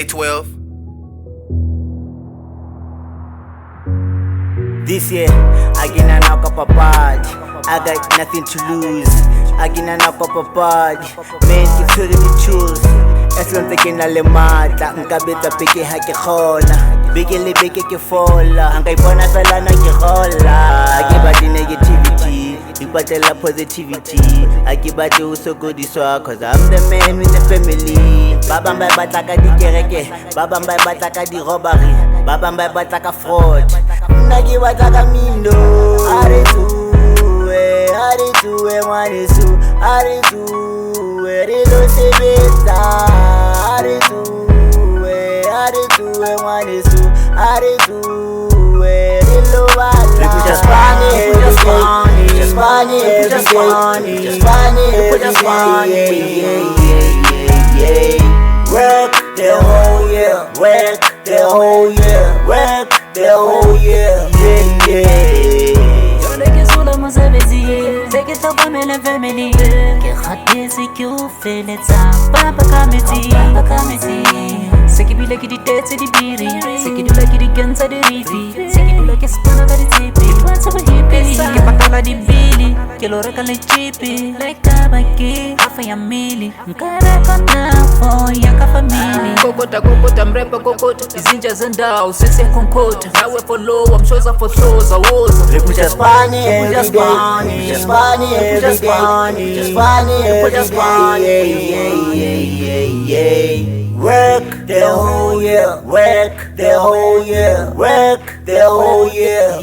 K12. This year, I get an knock up a party. I got nothing to lose. I get a knock up a party. Man, it's really the choose. As long as I can le mata, nkabetsa peke ha ke khona. Beke le beke ke fola, nka ipona fela na ke gola. I give out the negativity, ipatela positivity. I give out the usogodiswa, cause I'm the man with the family. Baba mba bataka di kereke, baba mba bataka di robbery, baba mba bataka fraud. Nagi bataka mindo, Aritu, mwanisu, Aritu, rilo sebeta, Aritu, mwanisu, Aritu, rilo wala. People just funny, just funny, just funny, work the whole year, work the whole year, work the whole year, c'est que t'as pas mis la famille. Que raté, c'est que vous faites les temps. Pas kameti. C'est que bila qui dit tête, c'est du biri. C'est que du la qui dit gun, c'est du rifi. C'est que du la qui se prend dans les tipi. Toi, c'est pas hippie. Que pas t'as la di billy. Que l'ora qu'elle est chippy. Like kabaki, afa ya mili. Nkara kona fo, yaka family. Kokota, mrepa kokota. Izinja zendao, sisi ya konkota. Nawe follow, mshoza for shows, awoza. People just funny every day, just funny every day, just funny every day. Work the whole year, work the whole year, work the whole year,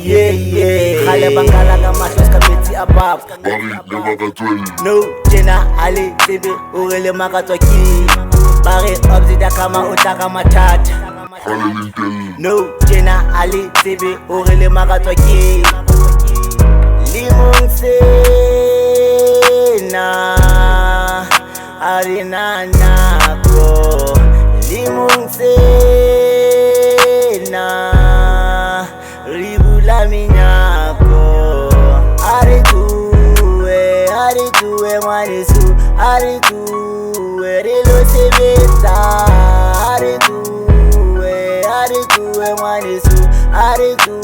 Khale bangala ka mahlos ka metsi a pap. No jena ali tsebe o re le makatswa ke. Ba re obsida kama o tla ka mathata. No jena ali tsebe o re le makatswa ke. Limong sena arina nako, limong sena ribula minyako. Aritu, mwanisu, Aritu, rilo sebeta. Aritu, mwanisu, Aritu,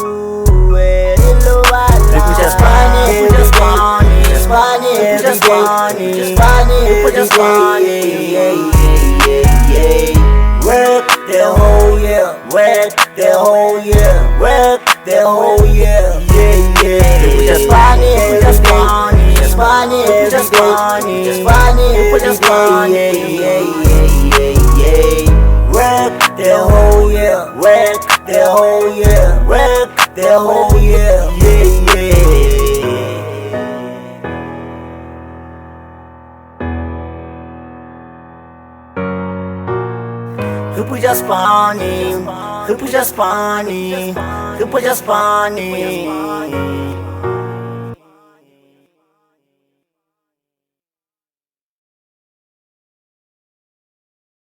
rilo wala. People just funny, just funny, just funny, work the whole year, work the whole year, work the whole year, People just funny, just funny, work the whole year, work the whole year, work the whole year, People just funny, people just funny, people just funny.